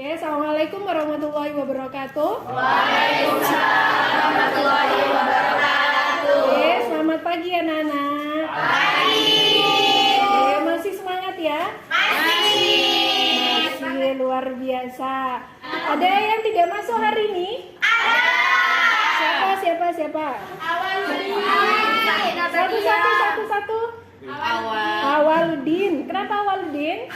Oke, assalamualaikum warahmatullahi wabarakatuh. Waalaikumsalam warahmatullahi wabarakatuh. Oke, selamat pagi anak-anak. Pagi. Oke, masih semangat ya? Masih. Masih luar biasa. Ada yang tidak masuk hari ini? Ada. Siapa? Awal. Satu. Awaludin. Kenapa Awaludin?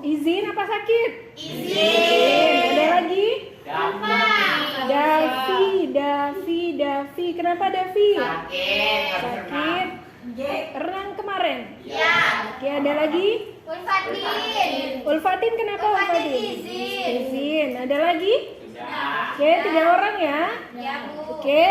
Izin apa sakit? Izin. Ada lagi? Dafi. Dafi. Kenapa Dafi? Sakit. Renang kemarin. Ya. Oke, ada lagi? Ulfatin. Kenapa Ulfatin? Izin. Ada lagi? Oke, 3 orang ya. Ya, Bu. Oke,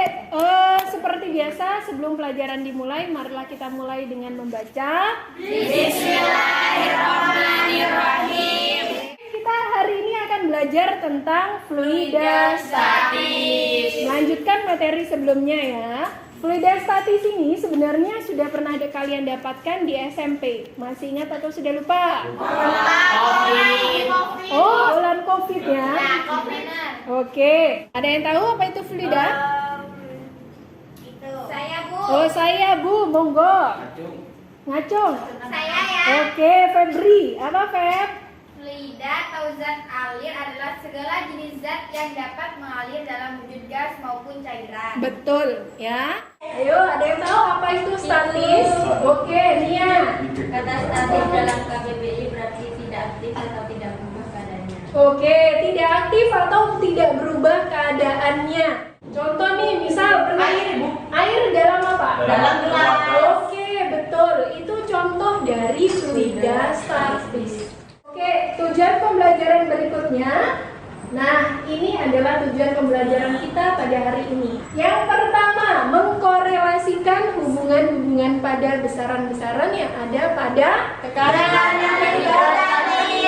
seperti biasa sebelum pelajaran dimulai, marilah kita mulai dengan membaca. Bismillahirrahmanirrahim. Kita hari ini akan belajar tentang fluida statis. Melanjutkan materi sebelumnya ya. Fluida statis ini sebenarnya sudah pernah kalian dapatkan di SMP. Masih ingat atau sudah lupa? Oh, ulang COVID ya. Oke, ada yang tahu apa itu fluida? Saya, Bu. Oh, saya Bu, monggo. Ngacung. Saya ya. Oke, Febri. Apa Feb? Fluida atau zat alir adalah segala jenis zat yang dapat mengalir dalam wujud gas maupun cairan. Betul, ya. Ayo, ada yang tahu apa itu statis? Oke, Nia. Kata statis dalam KBBI berarti tidak aktif atau tidak berubah keadaannya. Oke, tidak aktif atau tidak berubah keadaannya. Contoh nih, misal air dalam apa? Dalam gelas. Oke, betul. Itu contoh dari fluida statis. Oke, tujuan pembelajaran berikutnya. Nah, ini adalah tujuan pembelajaran kita pada hari ini. Yang pertama, mengkorelasikan hubungan-hubungan pada besaran-besaran yang ada pada tekanan yang statis.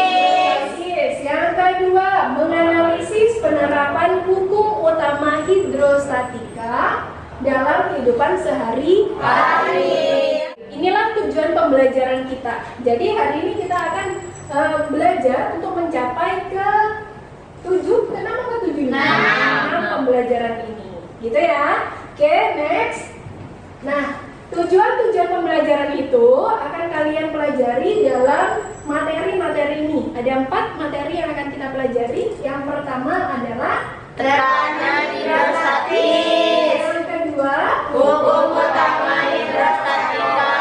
Yang kedua, menganalisis penerapan hukum utama hidrostatika dalam kehidupan sehari-hari. Inilah tujuan pembelajaran kita. Jadi hari ini kita akan belajar untuk mencapai ke 7, kenapa ke 7 ini? 6 pembelajaran ini. Gitu ya. Oke, next. Nah, tujuan pembelajaran itu akan kalian pelajari dalam materi-materi ini. Ada 4 materi yang akan kita pelajari. Yang pertama adalah Tekanan hidrostatis. Yang kedua, Hukum utama hidrostatika.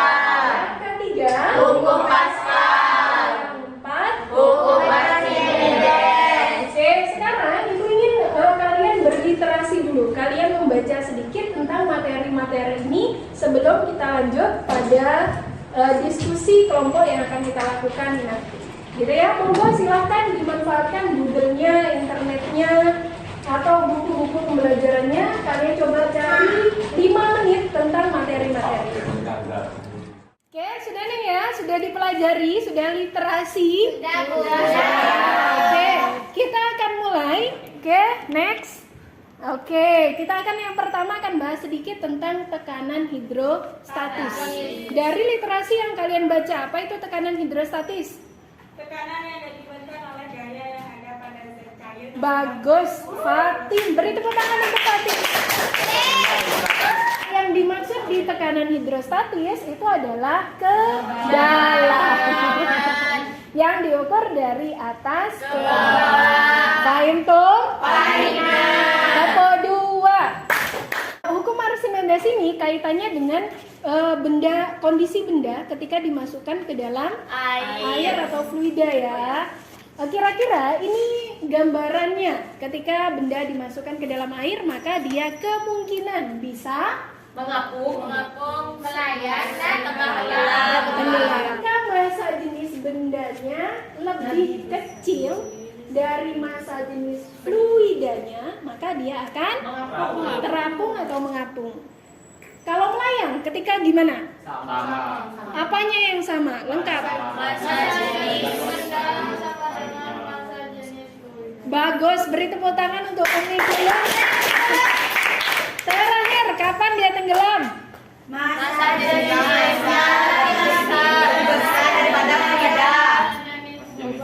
Yang ketiga, Hukum Pascal. Yang keempat, Hukum Archimedes. Oke, sekarang ibu ingin kalian berliterasi dulu. Kalian membaca sedikit tentang materi-materi ini sebelum kita lanjut pada diskusi kelompok yang akan kita lakukan nanti. Gitu ya, monggo silahkan dimanfaatkan Google-nya, internetnya, atau buku-buku pembelajarannya. Kalian coba cari 5 menit tentang materi-materi. Oke, sudah nih ya, sudah dipelajari, sudah literasi. Sudah, Bu. Oke, kita akan mulai. Oke, next. Oke, kita akan yang pertama akan bahas sedikit tentang tekanan hidrostatis. Dari literasi yang kalian baca, apa itu tekanan hidrostatis? Tekanan yang dibentuk oleh gaya yang ada pada zat cair. Bagus, Fatin. Beri tepuk tangan untuk Fatin. Yang dimaksud di tekanan hidrostatis itu adalah ke dalam. Yang diukur dari atas ke bawah. Paham tuh? Satu, 2. Hukum Archimedes ini kaitannya dengan kondisi benda ketika dimasukkan ke dalam air atau fluida ya. Kira-kira ini gambarannya ketika benda dimasukkan ke dalam air, maka dia kemungkinan bisa Mengapung, melayar, dan tenggelam. Jika massa jenis bendanya lebih kecil dari massa jenis fluidanya, maka dia akan terapung atau mengapung. Kalau melayang, ketika gimana? Apanya yang sama? Lengkap. Bagus, beri tepuk tangan untuk Umi Gula. Terakhir, kapan dia tenggelam? masa jenisnya besar daripada fluida.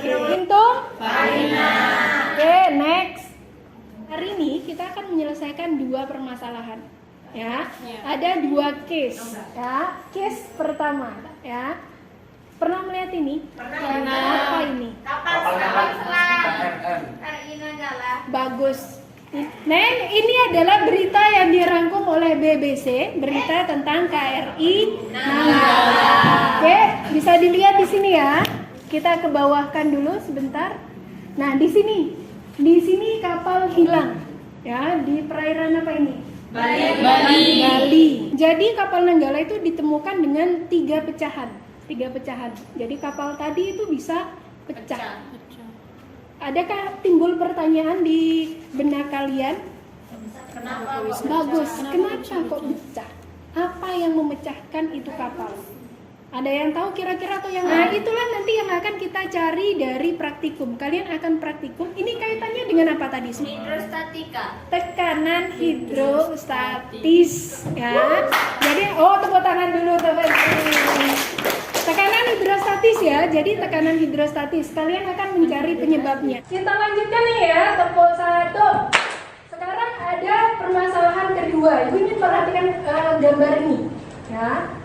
Pintu? menyelesaikan dua permasalahan. Ya, ada dua case. Ya, case pertama. Ya, pernah melihat ini? Pernah. Apa ini? Kapal selam KRI Nanggala. Bagus. Neng, ini adalah berita yang dirangkum oleh BBC, berita tentang KRI Nanggala. Oke, bisa dilihat di sini ya. Kita ke bawahkan dulu sebentar. Nah, di sini kapal hilang. Ya, di perairan apa ini? Bali. Jadi kapal Nanggala itu ditemukan dengan 3 pecahan. Jadi kapal tadi itu bisa pecah. Adakah timbul pertanyaan di benak kalian? Kenapa? Bagus. Kenapa kok pecah? Apa yang memecahkan itu kapal? Ada yang tahu kira-kira atau yang Nah, itulah nanti yang akan kita cari dari praktikum. Kalian akan praktikum. Ini kaitannya dengan apa tadi? Hidrostatika. Tekanan hidrostatis ya. Jadi tepuk tangan dulu teman-teman. Tekanan hidrostatis ya. Jadi tekanan hidrostatis. Kalian akan mencari penyebabnya. Kita lanjutkan nih ya. Tepuk 1. Sekarang ada permasalahan kedua. Ibu ingin perhatikan gambar ini ya.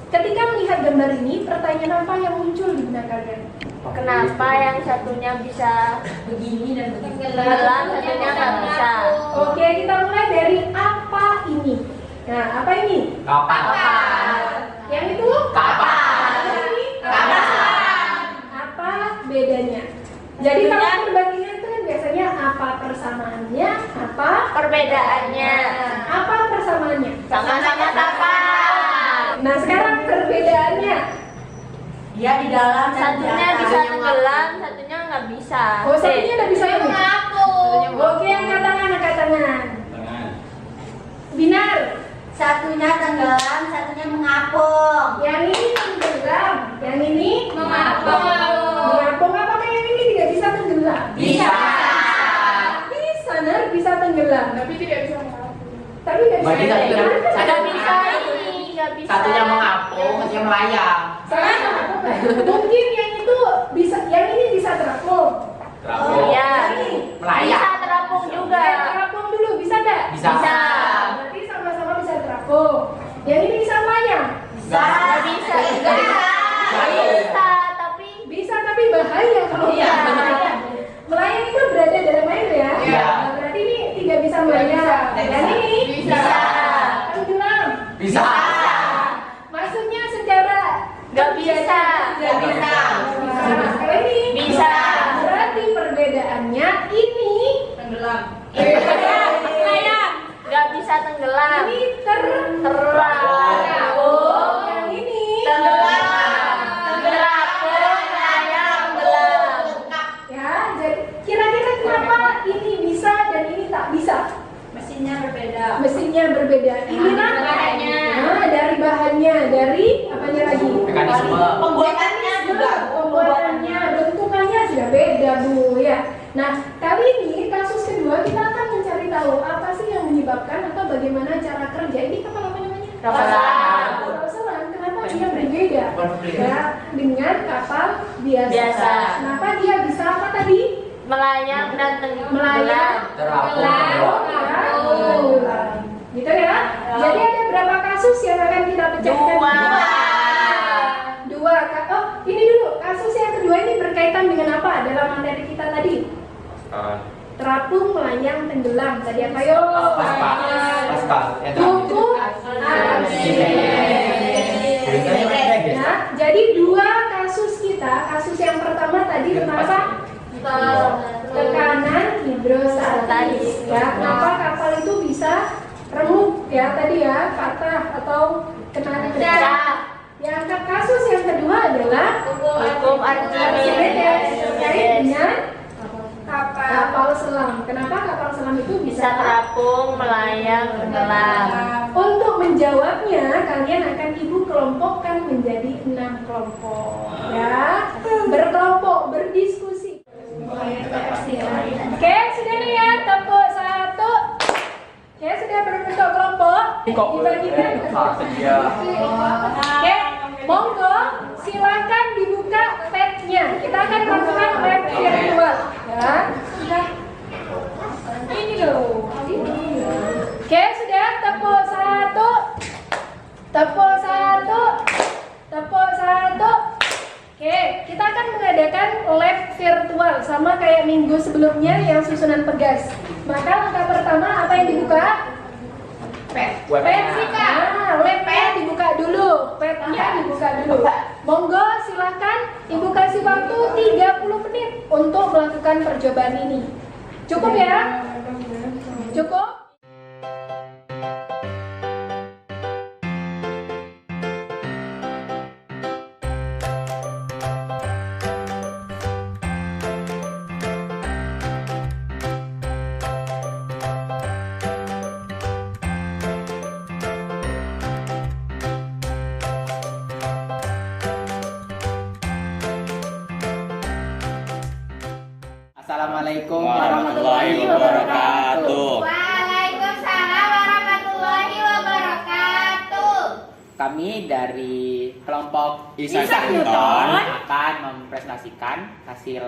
Ketika melihat gambar ini, pertanyaan apa yang muncul di benak kalian? Kenapa yang satunya bisa begini dan tenggelam, satunya nggak bisa? Oke, kita mulai dari apa ini. Nah, apa ini? Kapal. Yang itu? Kapal. Yang ini? Kapal. Apa bedanya? Jadi kalau perbandingan itu kan biasanya apa persamaannya, apa Perbedaannya apa persamaannya? sama-sama kapal. Nah, sekarang perbedaannya. Dia di dalam dan Satunya di bisa atas. tenggelam, satunya nggak bisa. Satunya udah bisa ini. Mengapung. Oke, angkat tangan. Binar. Satunya tenggelam, satunya mengapung. Yang ini tenggelam, yang ini Mengapung. Mengapung. Apakah yang ini tidak bisa tenggelam? Bisa. Bisa tenggelam. Tapi tidak bisa mengapung. Tapi tidak bisa. Berarti satunya Nggak bisa ini, nggak bisa. satunya mengapung, satunya melayang. Mungkin yang itu bisa, yang ini bisa terapung. Terapung. Iya. Melayang. Bisa terapung juga. Terapung dulu, bisa enggak? Bisa. Berarti sama-sama bisa terapung. Yang ini bisa melayang. Bisa. Nggak bisa. Bisa, tapi Bisa tapi bahaya kalau Iya. melayang. Melayang itu berada dalam air ya. Iya. Nah, berarti ini tidak bisa melayang. Dan ini Bisa. tenggelam. Bisa. Maksudnya secara nggak bisa. Nggak bisa. Nah, kalau ini Bisa. Berarti perbedaannya ini Tenggelam. Melayang. Nggak bisa tenggelam. ini Terapung. yang ini Terapung, melayang, tenggelam. ya. Jadi kira-kira kenapa ini bisa dan ini tak bisa? Mesinnya berbeda. Mesinnya berbeda. Ini bahannya. Nah, dari bahannya, dari apanya lagi? Mekanisme. Pembuatannya juga. Pembuatannya, bentukannya sudah beda Bu ya. Nah, kali ini kasus kedua kita akan mencari tahu apa sih yang menyebabkan atau bagaimana cara kerja ini kapal apa namanya? Kapal selam. Kapal selam. Kenapa dia berbeda Berbeda. ya dengan kapal biasa? Biasa. Kenapa dia bisa apa tadi? Melayang dan tenggelam. Melayang. Terapung. Tenggelam. Gitu ya. Jadi ada berapa kasus yang akan kita pecahkan? Dua. Oh, ini dulu. Kasus yang kedua ini berkaitan dengan apa dalam materi kita tadi? Terapung, melayang, tenggelam. Tadi apa yo? Pascal. Buku ya, jadi dua kasus kita. Kasus yang pertama tadi kenapa? Tekanan hidrostatis. Ya, kenapa kapal itu bisa remuk ya tadi ya, patah atau kena pecah. Yang kasus yang kedua adalah Hukum Archimedes terkait dengan Kapal. kapal selam. Kenapa kapal selam itu Bisa bisa terapung, melayang, tenggelam. Untuk menjawabnya, kalian akan ibu kelompokkan menjadi 6 kelompok, ya. Berkelompok, berdiskusi. Oke, sudah nih ya, tepuk 1. Oke, sudah berbentuk kelompok. Dibagikan. Oke, monggo, silakan dibuka tab-nya. Kita akan melakukan lab virtual, ya. Sudah. Ini loh. Ini. virtual, sama kayak minggu sebelumnya yang susunan pegas. Maka langkah pertama apa yang dibuka? Pet sih Kak. Nah, webnya dibuka dulu. Petnya dibuka dulu. Monggo silakan Ibu kasih waktu 30 menit untuk melakukan percobaan ini. Cukup ya? Cukup? Assalamualaikum warahmatullahi wabarakatuh. Waalaikumsalam warahmatullahi wabarakatuh. Kami dari kelompok Isaac Newton akan mempresentasikan hasil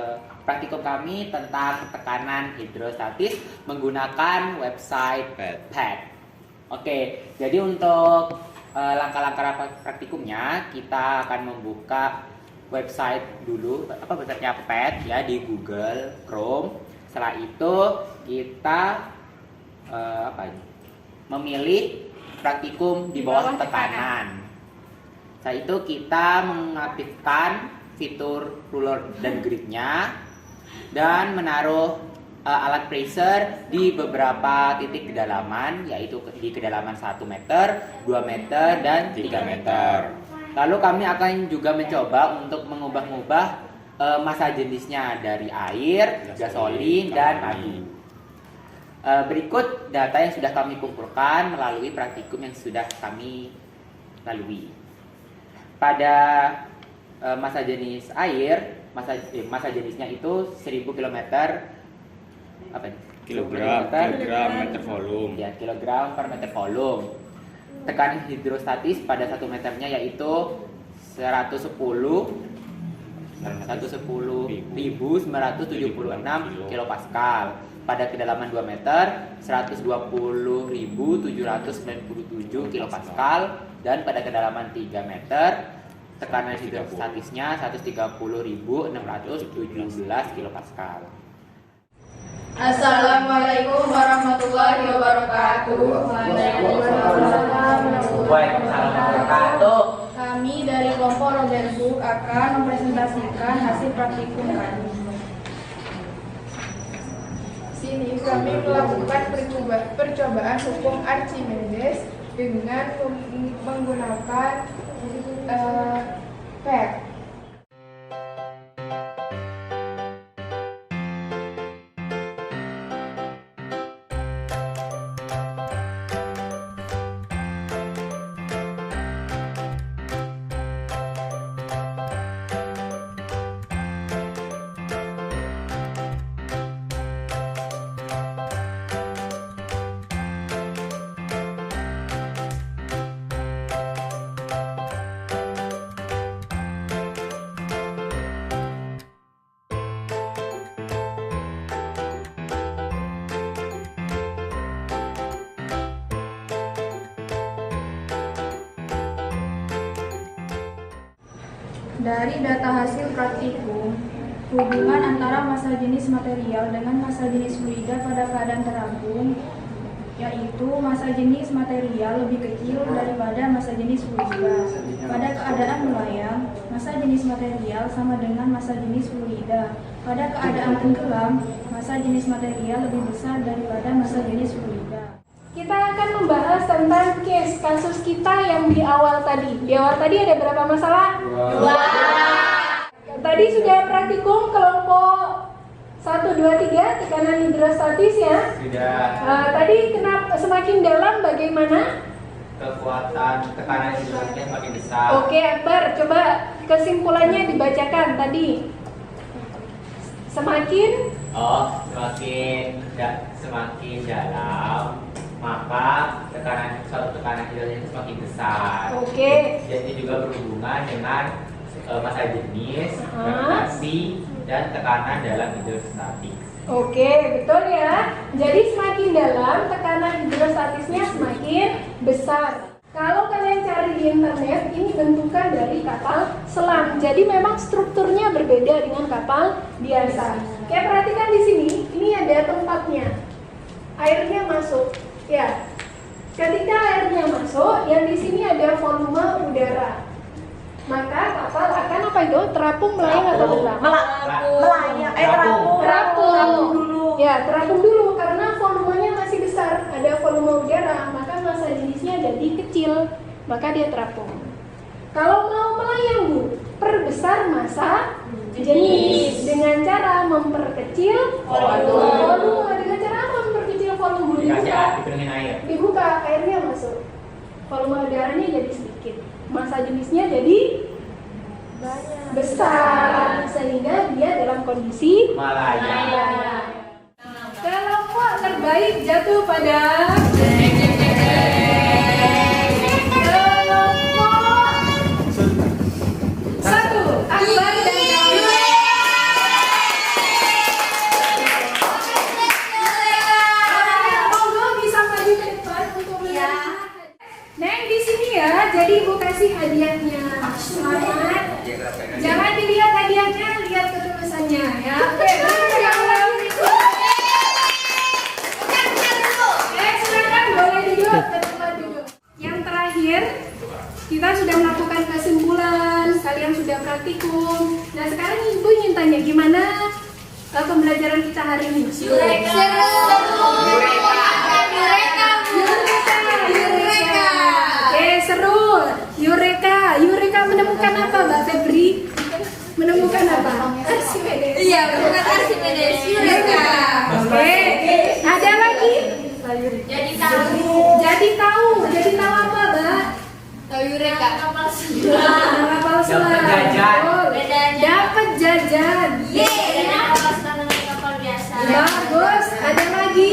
praktikum kami tentang tekanan hidrostatis menggunakan website PET. Oke, jadi untuk langkah-langkah praktikumnya kita akan membuka website dulu, websitenya PET ya di Google Chrome. Setelah itu kita memilih praktikum di bawah tekanan. Setelah itu kita mengaktifkan fitur ruler dan gridnya dan menaruh alat pressure di beberapa titik kedalaman, yaitu di kedalaman 1 meter, 2 meter, dan 3 meter. Lalu kami akan juga mencoba untuk mengubah-ubah massa jenisnya dari air, gasolin, dan abu. Berikut data yang sudah kami kumpulkan melalui praktikum yang sudah kami lalui. Pada massa jenis air, massa jenisnya itu 1000 km kilogram meter volume. Ya, kilogram per meter volume. Tekanan hidrostatis pada 1 meternya yaitu 110.976 kilopascal. Pada kedalaman 2 meter 120.797 kilopascal, dan pada kedalaman 3 meter tekanan hidrostatisnya 130.617 kilopascal. Assalamualaikum warahmatullahi wabarakatuh. Waalaikumsalam warahmatullahi. Kami dari kelompok Rodenburg akan mempresentasikan hasil praktikum kami. Sini kami melakukan percobaan hukum Archimedes dengan menggunakan PET. Dari data hasil praktikum, hubungan antara massa jenis material dengan massa jenis fluida pada keadaan terapung, yaitu massa jenis material lebih kecil daripada massa jenis fluida. Pada keadaan melayang, massa jenis material sama dengan massa jenis fluida. Pada keadaan tenggelam, massa jenis material lebih besar daripada massa jenis fluida. Kita akan membahas tentang case kasus kita yang di awal tadi. Di awal tadi ada berapa masalah? 2. Tadi sudah praktikum kelompok 1, 2, 3 tekanan hidrostatis ya? Sudah. Tadi kenapa semakin dalam bagaimana? Kekuatan tekanan hidrostatisnya semakin besar. Oke, Akbar, coba kesimpulannya dibacakan tadi. Semakin semakin dalam, maka suatu tekanan hidrostatis semakin besar. Oke. Jadi juga berhubungan dengan massa jenis, gravitasi, dan tekanan dalam hidrostatis. Oke, betul ya. Jadi semakin dalam tekanan hidrostatisnya semakin besar. Kalau kalian cari di internet, ini bentukan dari kapal selam. Jadi memang strukturnya berbeda dengan kapal biasa. Kayak perhatikan di sini, ini ada tempatnya. Airnya masuk. Ya. Ketika airnya masuk, yang di sini ada volume udara. Maka kapal akan apa itu? Terapung, melayang atau terbang? Melayang. Terapung dulu. Ya, terapung dulu karena volumenya masih besar. Ada volume udara, maka massa jenisnya jadi kecil. Maka dia terapung. Kalau mau melayang, Bu, perbesar massa jenis dengan cara memperkecil volume. Dengan cara apa memperkecil volume? Dibuka, airnya masuk. Volume udaranya jadi sedikit. Massa jenisnya jadi besar sehingga dia dalam kondisi Melayang. kelompok terbaik jatuh pada kelompok 1 Akbar dan kawan. Monggo bisa maju ke depan untuk melihat. Neng di sini ya, jadi ibu kasih hadiahnya. Semangat. Jangan dilihat hadiahnya, lihat ketulusannya ya. Oke, yang lain itu. Silakan boleh duduk, ke tempat duduk. Yang terakhir, kita sudah melakukan kesimpulan, kalian sudah praktikum. Nah sekarang ibu ingin tanya gimana pembelajaran kita hari ini? Seru. Eureka menemukan apa, Mbak Febri? Menemukan apa? Archimedes. Iya, bukan Archimedes. Eureka. Oke. Ada lagi? Jadi tahu. Jadi tahu apa, Mbak? Tahu Eureka. Kapal Kapal selam. Dapat jajan. Bedanya. Dapat jajan. Bedanya kapal selam dengan kapal biasa. Bagus. Ada lagi?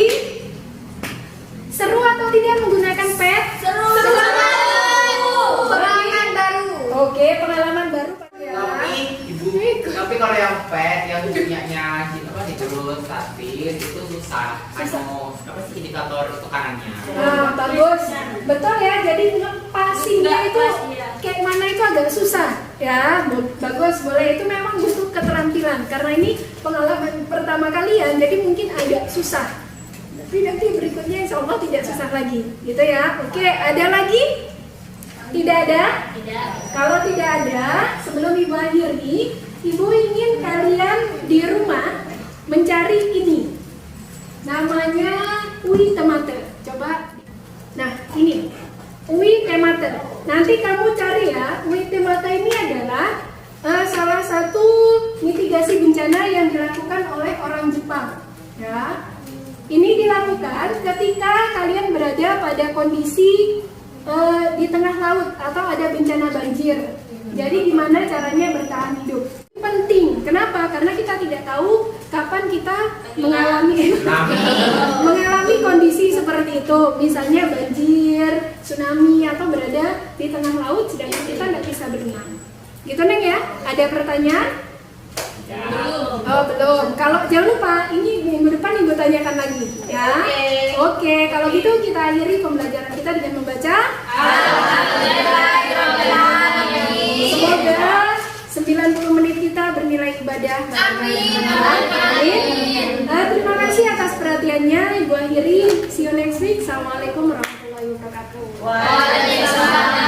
Seru atau tidak menggunakan pet? Seru. Pengalaman baru. Oke, pengalaman baru. Tapi kalau yang pet yang punyanya terus stabil itu susah. Apa sih indikator tekanannya? Nah, bagus. Betul ya. Jadi ngepasinnya itu kayak mana itu agak susah ya. Bagus, boleh. Itu memang butuh keterampilan karena ini pengalaman pertama kalian, jadi mungkin agak susah. Tapi nanti berikutnya insya Allah tidak susah lagi, gitu ya. Oke, ada lagi? Tidak ada? Tidak. Kalau tidak ada, sebelum Ibu akhiri, Ibu ingin kalian di rumah mencari ini. Namanya Ui Temate. Coba. Nah, ini. Ui Temate. Nanti kamu cari ya. Ui Temate ini adalah salah satu mitigasi bencana yang dilakukan oleh orang Jepang. Ya. Ini dilakukan ketika kalian berada pada kondisi di tengah laut atau ada bencana banjir. Jadi gimana caranya bertahan hidup? Penting. Kenapa? Karena kita tidak tahu kapan kita mengalami kondisi seperti itu. Misalnya banjir, tsunami atau berada di tengah laut sedangkan kita nggak bisa berenang. Gitu Neng ya? Ada pertanyaan? Oh belum. Kalau jangan lupa ini minggu depan Ibu tanyakan lagi ya. Oke. Kalau gitu kita akhiri pembelajaran kita dengan membaca Semoga 90 menit kita bernilai ibadah. Amin. Terima kasih atas perhatiannya. Ibu akhiri. See you next week. Assalamualaikum warahmatullahi wabarakatuh. Waalaikumsalam.